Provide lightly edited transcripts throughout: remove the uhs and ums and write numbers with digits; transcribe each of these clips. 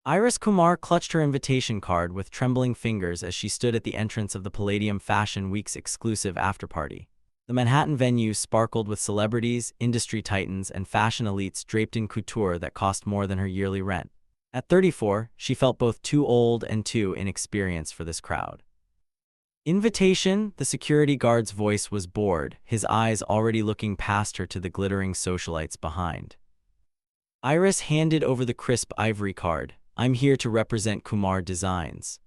Iris Kumar clutched her invitation card with trembling fingers as she stood at the entrance of the Palladium Fashion Week's exclusive afterparty. The Manhattan venue sparkled with celebrities, industry titans, and fashion elites draped in couture that cost more than her yearly rent. At 34, she felt both too old and too inexperienced for this crowd. Invitation, the security guard's voice was bored, his eyes already looking past her to the glittering socialites behind. Iris handed over the crisp ivory card. I'm here to represent Kumar Designs.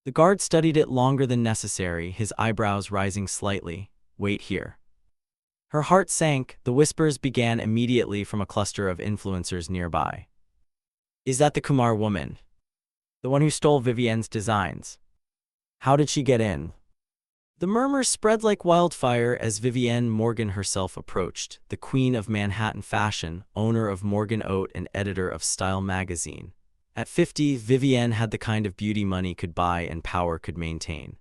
The guard studied it longer than necessary, his eyebrows rising slightly. Wait here. Her heart sank. The whispers began immediately from a cluster of influencers nearby. Is that the Kumar woman? The one who stole Vivienne's designs? How did she get in? The murmurs spread like wildfire as Vivienne Morgan herself approached, the queen of Manhattan fashion, owner of Morgan Oat and editor of Style magazine. At 50, Vivienne had the kind of beauty money could buy and power could maintain.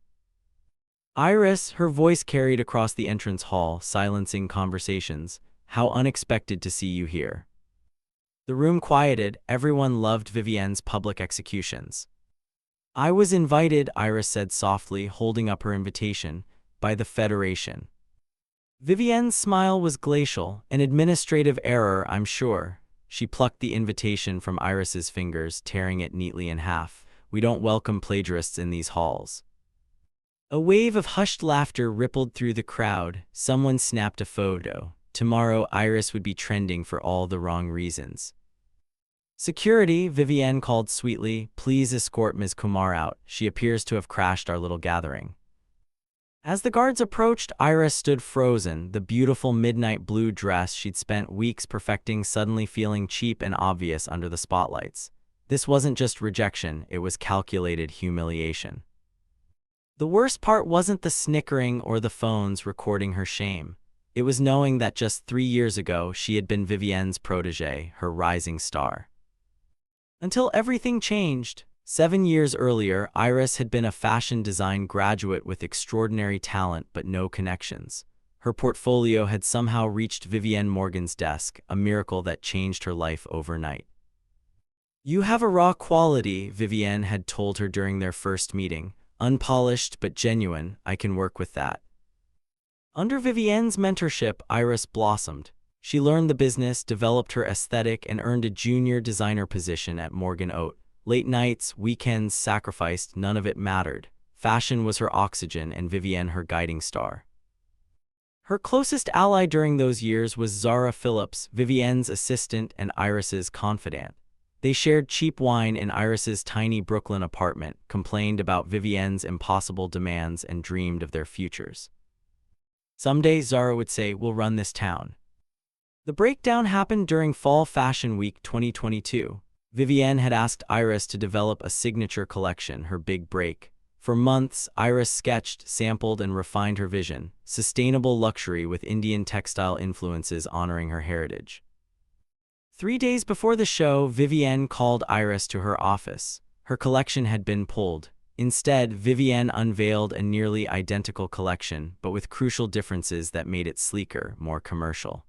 Iris, her voice carried across the entrance hall, silencing conversations. How unexpected to see you here. The room quieted. Everyone loved Vivienne's public executions. I was invited, Iris said softly, holding up her invitation, by the Federation. Vivienne's smile was glacial. An administrative error, I'm sure. She plucked the invitation from Iris's fingers, tearing it neatly in half. We don't welcome plagiarists in these halls. A wave of hushed laughter rippled through the crowd. Someone snapped a photo. Tomorrow, Iris would be trending for all the wrong reasons. Security, Vivienne called sweetly. Please escort Ms. Kumar out. She appears to have crashed our little gathering. As the guards approached, Iris stood frozen, the beautiful midnight blue dress she'd spent weeks perfecting suddenly feeling cheap and obvious under the spotlights. This wasn't just rejection, it was calculated humiliation. The worst part wasn't the snickering or the phones recording her shame. It was knowing that just 3 years ago she had been Vivienne's protégé, her rising star. Until everything changed. 7 years earlier, Iris had been a fashion design graduate with extraordinary talent but no connections. Her portfolio had somehow reached Vivienne Morgan's desk, a miracle that changed her life overnight. You have a raw quality, Vivienne had told her during their first meeting. Unpolished but genuine, I can work with that. Under Vivienne's mentorship, Iris blossomed. She learned the business, developed her aesthetic, and earned a junior designer position at Morgan Oat. Late nights, weekends sacrificed, none of it mattered. Fashion was her oxygen and Vivienne her guiding star. Her closest ally during those years was Zara Phillips, Vivienne's assistant and Iris's confidant. They shared cheap wine in Iris's tiny Brooklyn apartment, complained about Vivienne's impossible demands, and dreamed of their futures. Someday, Zara would say, we'll run this town. The breakdown happened during Fall Fashion Week 2022. Vivienne had asked Iris to develop a signature collection, her big break. For months, Iris sketched, sampled, and refined her vision, sustainable luxury with Indian textile influences honoring her heritage. 3 days before the show, Vivienne called Iris to her office. Her collection had been pulled. Instead, Vivienne unveiled a nearly identical collection, but with crucial differences that made it sleeker, more commercial.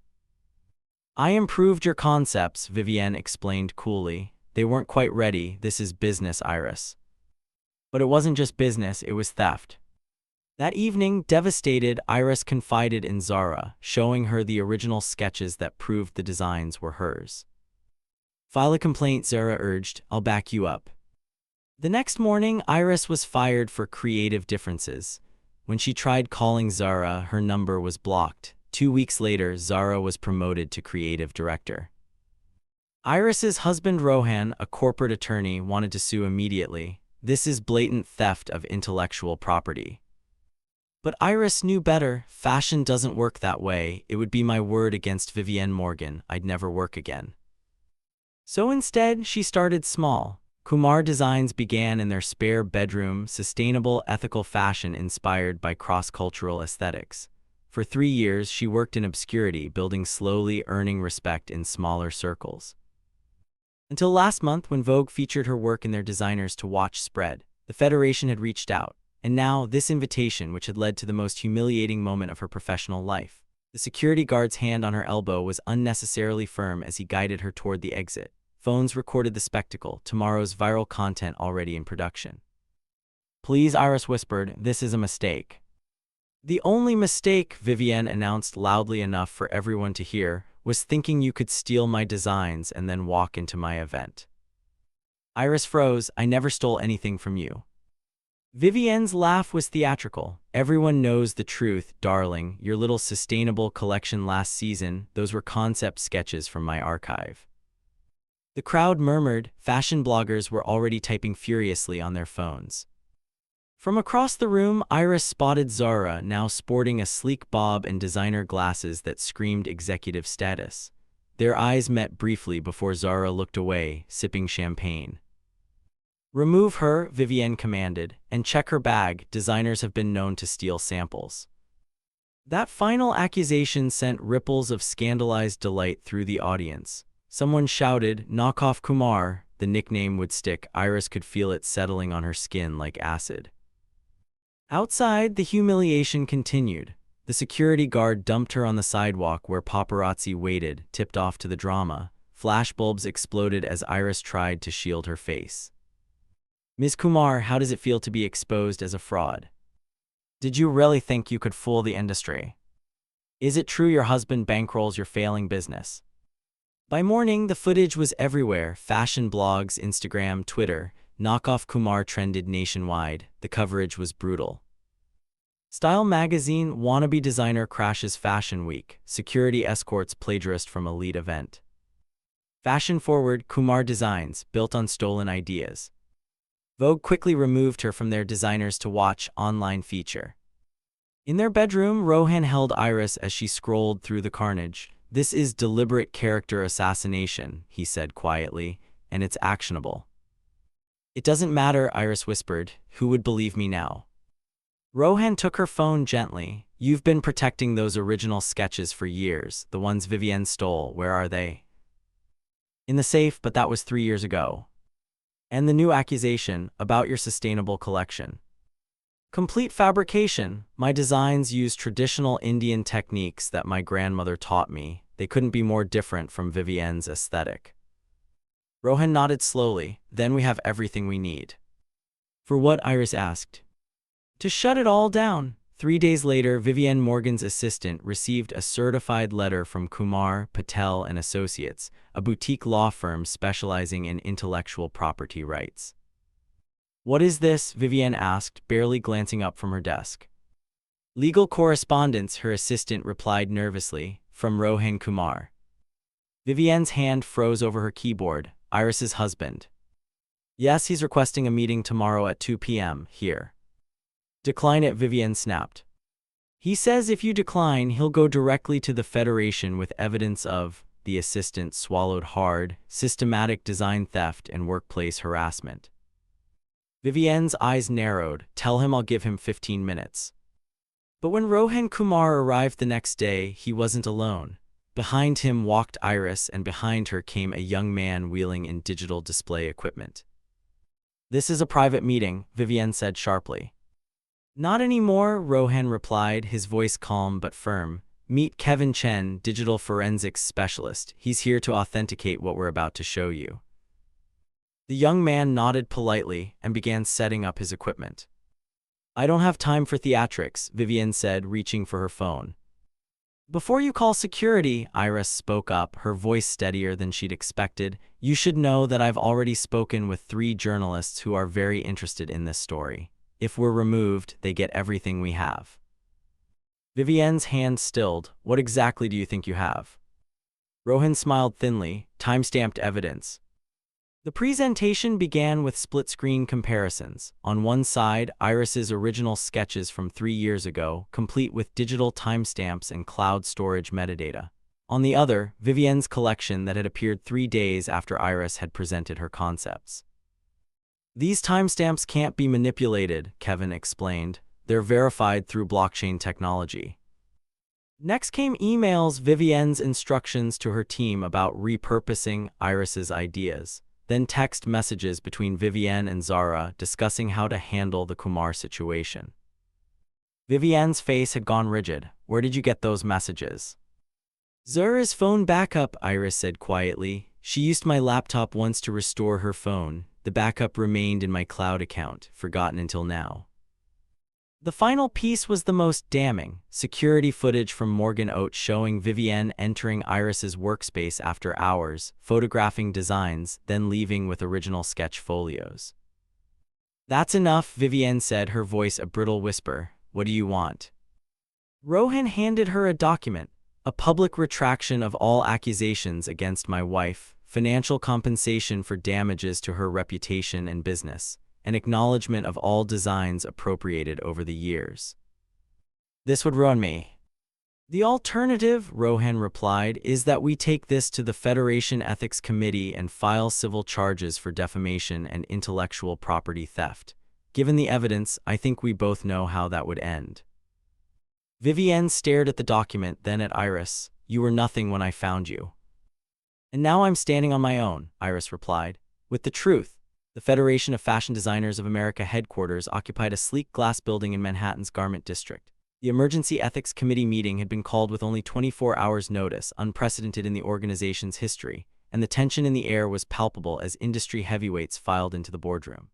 I improved your concepts, Vivienne explained coolly. They weren't quite ready. This is business, Iris. But it wasn't just business, it was theft. That evening, devastated, Iris confided in Zara, showing her the original sketches that proved the designs were hers. File a complaint, Zara urged. I'll back you up. The next morning, Iris was fired for creative differences. When she tried calling Zara, her number was blocked. 2 weeks later, Zara was promoted to creative director. Iris's husband Rohan, a corporate attorney, wanted to sue immediately. This is blatant theft of intellectual property. But Iris knew better. Fashion doesn't work that way. It would be my word against Vivienne Morgan. I'd never work again. So instead, she started small. Kumar Designs began in their spare bedroom, sustainable, ethical fashion inspired by cross-cultural aesthetics. For 3 years, she worked in obscurity, building slowly, earning respect in smaller circles. Until last month, when Vogue featured her work in their Designers to Watch spread, the Federation had reached out. And now, this invitation, which had led to the most humiliating moment of her professional life. The security guard's hand on her elbow was unnecessarily firm as he guided her toward the exit. Phones recorded the spectacle, tomorrow's viral content already in production. Please, Iris whispered, this is a mistake. The only mistake, Vivienne announced loudly enough for everyone to hear, was thinking you could steal my designs and then walk into my event. Iris froze. I never stole anything from you. Vivienne's laugh was theatrical. Everyone knows the truth, darling. Your little sustainable collection last season, those were concept sketches from my archive. The crowd murmured. Fashion bloggers were already typing furiously on their phones. From across the room, Iris spotted Zara, now sporting a sleek bob and designer glasses that screamed executive status. Their eyes met briefly before Zara looked away, sipping champagne. Remove her, Vivienne commanded, and check her bag. Designers have been known to steal samples. That final accusation sent ripples of scandalized delight through the audience. Someone shouted, "Knock off Kumar." The nickname would stick. Iris could feel it settling on her skin like acid. Outside, the humiliation continued. The security guard dumped her on the sidewalk where paparazzi waited, tipped off to the drama. Flashbulbs exploded as Iris tried to shield her face. Ms. Kumar, how does it feel to be exposed as a fraud? Did you really think you could fool the industry? Is it true your husband bankrolls your failing business? By morning, the footage was everywhere. Fashion blogs, Instagram, Twitter. Knockoff Kumar trended nationwide. The coverage was brutal. Style magazine, wannabe designer crashes fashion week. Security escorts plagiarist from elite event. Fashion forward, Kumar designs, built on stolen ideas. Vogue quickly removed her from their designers to watch online feature. In their bedroom, Rohan held Iris as she scrolled through the carnage. This is deliberate character assassination, he said quietly, and it's actionable. It doesn't matter, Iris whispered. Who would believe me now? Rohan took her phone gently. You've been protecting those original sketches for years, the ones Vivienne stole. Where are they? In the safe, but that was 3 years ago. And the new accusation about your sustainable collection. Complete fabrication. My designs use traditional Indian techniques that my grandmother taught me. They couldn't be more different from Vivienne's aesthetic. Rohan nodded slowly. Then we have everything we need. For what? Iris asked. To shut it all down. 3 days later, Vivienne Morgan's assistant received a certified letter from Kumar, Patel and Associates, a boutique law firm specializing in intellectual property rights. What is this? Vivienne asked, barely glancing up from her desk. Legal correspondence, her assistant replied nervously, from Rohan Kumar. Vivienne's hand froze over her keyboard. Iris's husband. Yes, he's requesting a meeting tomorrow at 2 p.m. here. Decline it, Vivienne snapped. He says if you decline, he'll go directly to the Federation with evidence of, the assistant swallowed hard, systematic design theft and workplace harassment. Vivienne's eyes narrowed. Tell him I'll give him 15 minutes. But when Rohan Kumar arrived the next day, he wasn't alone. Behind him walked Iris, and behind her came a young man wheeling in digital display equipment. This is a private meeting, Vivienne said sharply. Not anymore, Rohan replied, his voice calm but firm. Meet Kevin Chen, digital forensics specialist. He's here to authenticate what we're about to show you. The young man nodded politely and began setting up his equipment. I don't have time for theatrics, Vivienne said, reaching for her phone. Before you call security, Iris spoke up, her voice steadier than she'd expected. You should know that I've already spoken with 3 journalists who are very interested in this story. If we're removed, they get everything we have. Vivienne's hand stilled. What exactly do you think you have? Rohan smiled thinly. Time-stamped evidence. The presentation began with split-screen comparisons. On one side, Iris's original sketches from 3 years ago, complete with digital timestamps and cloud storage metadata. On the other, Vivienne's collection that had appeared 3 days after Iris had presented her concepts. These timestamps can't be manipulated, Kevin explained. They're verified through blockchain technology. Next came emails, Vivienne's instructions to her team about repurposing Iris's ideas. Then text messages between Vivienne and Zara discussing how to handle the Kumar situation. Vivienne's face had gone rigid. Where did you get those messages? Zara's phone backup, Iris said quietly. She used my laptop once to restore her phone. The backup remained in my cloud account, forgotten until now. The final piece was the most damning. Security footage from Morgan Oat showing Vivienne entering Iris's workspace after hours, photographing designs, then leaving with original sketch folios. "That's enough," Vivienne said, her voice a brittle whisper. "What do you want?" Rohan handed her a document, a public retraction of all accusations against my wife, financial compensation for damages to her reputation and business, an acknowledgement of all designs appropriated over the years. "This would ruin me." "The alternative," Rohan replied, "is that we take this to the Federation Ethics Committee and file civil charges for defamation and intellectual property theft. Given the evidence, I think we both know how that would end." Vivienne stared at the document, then at Iris. "You were nothing when I found you. And now I'm standing on my own," Iris replied, "with the truth." The Federation of Fashion Designers of America headquarters occupied a sleek glass building in Manhattan's Garment District. The Emergency Ethics Committee meeting had been called with only 24 hours' notice, unprecedented in the organization's history, and the tension in the air was palpable as industry heavyweights filed into the boardroom.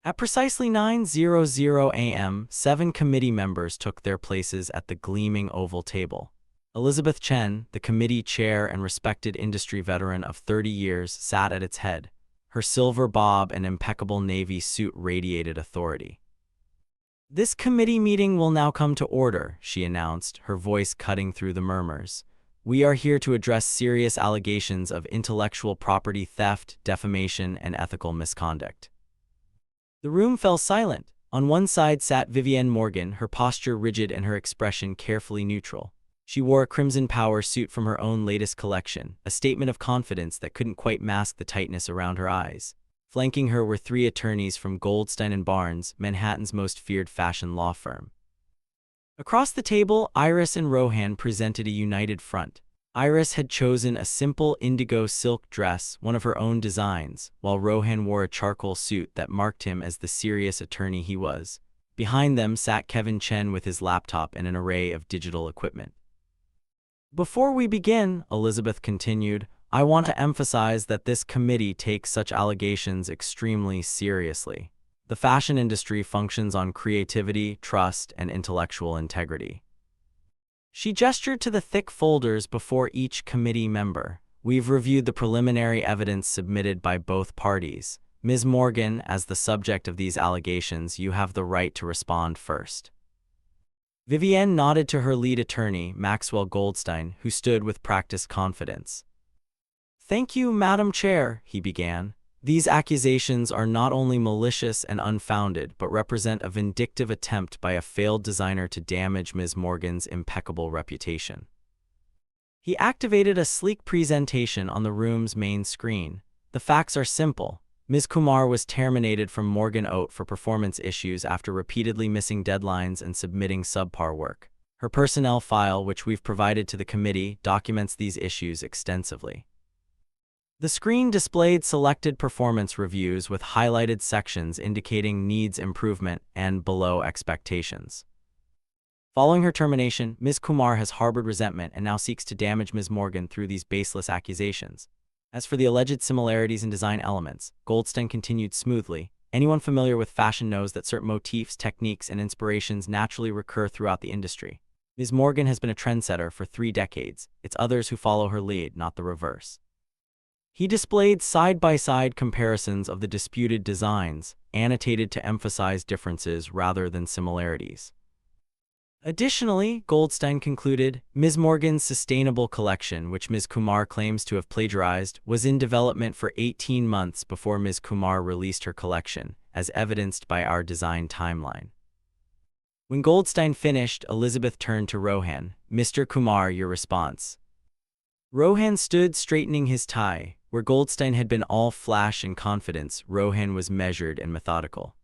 At precisely 9:00 a.m., 7 committee members took their places at the gleaming oval table. Elizabeth Chen, the committee chair and respected industry veteran of 30 years, sat at its head. Her silver bob and impeccable navy suit radiated authority. "This committee meeting will now come to order," she announced, her voice cutting through the murmurs. "We are here to address serious allegations of intellectual property theft, defamation, and ethical misconduct." The room fell silent. On one side sat Vivienne Morgan, her posture rigid and her expression carefully neutral. She wore a crimson power suit from her own latest collection, a statement of confidence that couldn't quite mask the tightness around her eyes. Flanking her were 3 attorneys from Goldstein & Barnes, Manhattan's most feared fashion law firm. Across the table, Iris and Rohan presented a united front. Iris had chosen a simple indigo silk dress, one of her own designs, while Rohan wore a charcoal suit that marked him as the serious attorney he was. Behind them sat Kevin Chen with his laptop and an array of digital equipment. "Before we begin," Elizabeth continued, "I want to emphasize that this committee takes such allegations extremely seriously. The fashion industry functions on creativity, trust, and intellectual integrity." She gestured to the thick folders before each committee member. "We've reviewed the preliminary evidence submitted by both parties. Ms. Morgan, as the subject of these allegations, you have the right to respond first." Vivienne nodded to her lead attorney, Maxwell Goldstein, who stood with practiced confidence. "Thank you, Madam Chair," he began. "These accusations are not only malicious and unfounded, but represent a vindictive attempt by a failed designer to damage Ms. Morgan's impeccable reputation." He activated a sleek presentation on the room's main screen. "The facts are simple. Ms. Kumar was terminated from Morgan Oat for performance issues after repeatedly missing deadlines and submitting subpar work. Her personnel file, which we've provided to the committee, documents these issues extensively." The screen displayed selected performance reviews with highlighted sections indicating needs improvement and below expectations. Following her termination, Ms. Kumar has harbored resentment and now seeks to damage Ms. Morgan through these baseless accusations. As for the alleged similarities in design elements, Goldstein continued smoothly. "Anyone familiar with fashion knows that certain motifs, techniques, and inspirations naturally recur throughout the industry. Ms. Morgan has been a trendsetter for 3 decades. It's others who follow her lead, not the reverse." He displayed side-by-side comparisons of the disputed designs, annotated to emphasize differences rather than similarities. Additionally, Goldstein concluded, Ms. Morgan's sustainable collection, which Ms. Kumar claims to have plagiarized, was in development for 18 months before Ms. Kumar released her collection, as evidenced by our design timeline. When Goldstein finished, Elizabeth turned to Rohan. "Mr. Kumar, your response." Rohan stood straightening his tie. Where Goldstein had been all flash and confidence, Rohan was measured and methodical.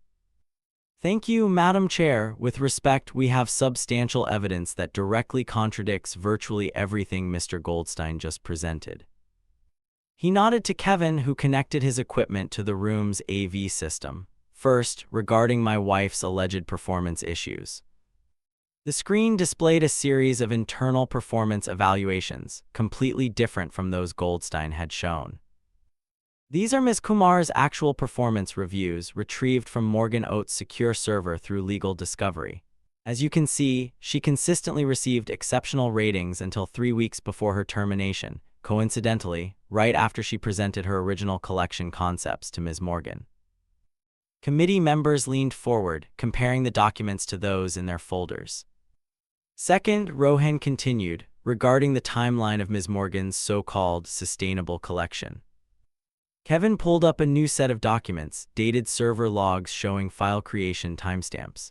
"Thank you, Madam Chair. With respect, we have substantial evidence that directly contradicts virtually everything Mr. Goldstein just presented." He nodded to Kevin, who connected his equipment to the room's AV system. "First, regarding my wife's alleged performance issues. The screen displayed a series of internal performance evaluations, completely different from those Goldstein had shown. These are Ms. Kumar's actual performance reviews retrieved from Morgan Oat's secure server through legal discovery. As you can see, she consistently received exceptional ratings until 3 weeks before her termination, coincidentally, right after she presented her original collection concepts to Ms. Morgan. Committee members leaned forward, comparing the documents to those in their folders. Second, Rohan continued, regarding the timeline of Ms. Morgan's so-called sustainable collection. Kevin pulled up a new set of documents, dated server logs showing file creation timestamps.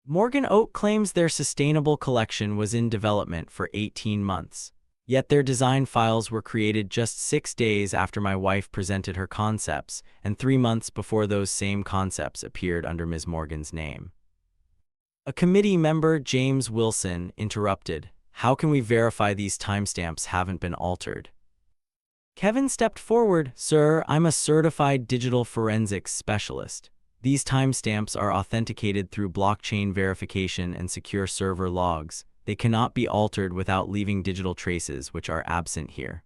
Morgan Oat claims their sustainable collection was in development for 18 months. Yet their design files were created just 6 days after my wife presented her concepts, and 3 months before those same concepts appeared under Ms. Morgan's name. A committee member, James Wilson, interrupted, "How can we verify these timestamps haven't been altered?" Kevin stepped forward, "Sir, I'm a certified digital forensics specialist. These timestamps are authenticated through blockchain verification and secure server logs. They cannot be altered without leaving digital traces, which are absent here."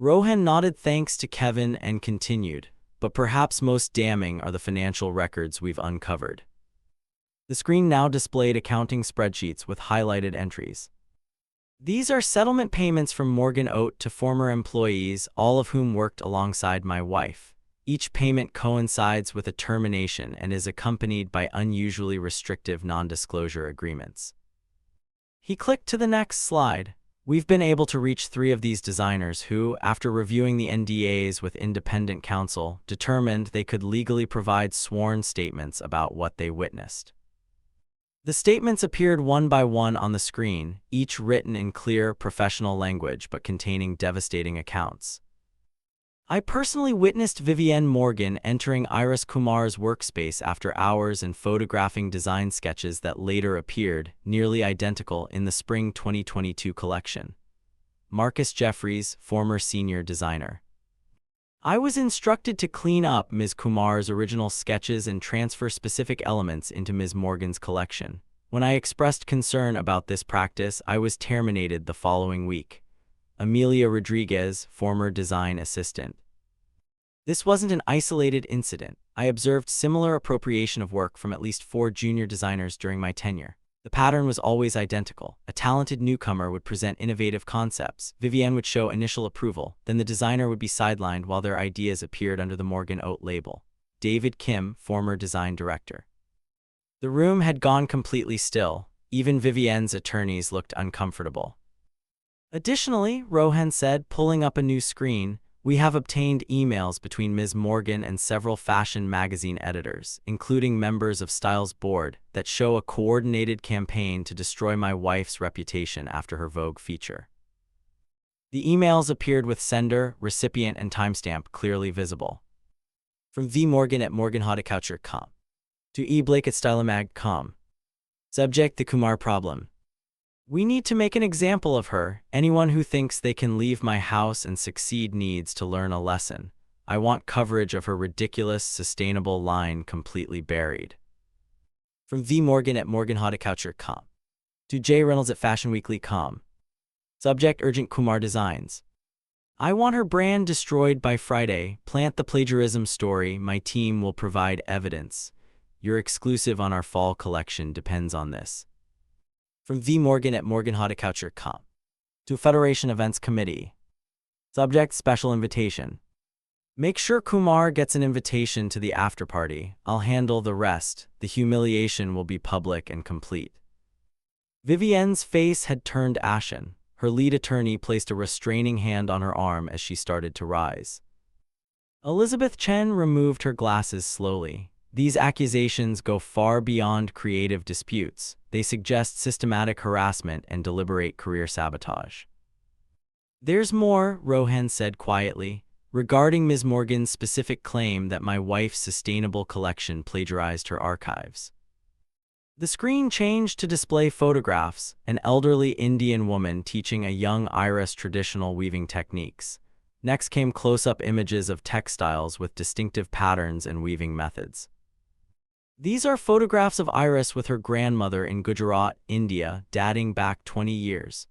Rohan nodded thanks to Kevin and continued, "But perhaps most damning are the financial records we've uncovered." The screen now displayed accounting spreadsheets with highlighted entries. These are settlement payments from Morgan Oat to former employees, all of whom worked alongside my wife. Each payment coincides with a termination and is accompanied by unusually restrictive non-disclosure agreements. He clicked to the next slide. "We've been able to reach 3 of these designers who, after reviewing the NDAs with independent counsel, determined they could legally provide sworn statements about what they witnessed." The statements appeared one by one on the screen, each written in clear, professional language but containing devastating accounts. "I personally witnessed Vivienne Morgan entering Iris Kumar's workspace after hours and photographing design sketches that later appeared, nearly identical, in the spring 2022 collection." Marcus Jeffries, former senior designer. "I was instructed to clean up Ms. Kumar's original sketches and transfer specific elements into Ms. Morgan's collection. When I expressed concern about this practice, I was terminated the following week." Amelia Rodriguez, former design assistant. "This wasn't an isolated incident. I observed similar appropriation of work from at least 4 junior designers during my tenure. The pattern was always identical. A talented newcomer would present innovative concepts. Vivienne would show initial approval, then the designer would be sidelined while their ideas appeared under the Morgan Oat label." David Kim, former design director. The room had gone completely still. Even Vivienne's attorneys looked uncomfortable. "Additionally," Rohan said, pulling up a new screen, "we have obtained emails between Ms. Morgan and several fashion magazine editors, including members of Style's board, that show a coordinated campaign to destroy my wife's reputation after her Vogue feature." The emails appeared with sender, recipient, and timestamp clearly visible. From V. Morgan at morganhorticulture.com to E. Blake at stylemag.com. Subject: the Kumar problem. "We need to make an example of her. Anyone who thinks they can leave my house and succeed needs to learn a lesson. I want coverage of her ridiculous, sustainable line completely buried." From V. Morgan at morganhorticulture.com to J. Reynolds at fashionweekly.com. Subject: urgent Kumar designs. "I want her brand destroyed by Friday. Plant the plagiarism story. My team will provide evidence. Your exclusive on our fall collection depends on this." From V. Morgan at morganhorticulture.com to Federation Events Committee. Subject: special invitation. "Make sure Kumar gets an invitation to the after-party. I'll handle the rest. The humiliation will be public and complete." Vivienne's face had turned ashen. Her lead attorney placed a restraining hand on her arm as she started to rise. Elizabeth Chen removed her glasses slowly. "These accusations go far beyond creative disputes. They suggest systematic harassment and deliberate career sabotage." "There's more," Rohan said quietly, "regarding Ms. Morgan's specific claim that my wife's sustainable collection plagiarized her archives." The screen changed to display photographs, an elderly Indian woman teaching a young Iris traditional weaving techniques. Next came close-up images of textiles with distinctive patterns and weaving methods. These are photographs of Iris with her grandmother in Gujarat, India, dating back 20 years.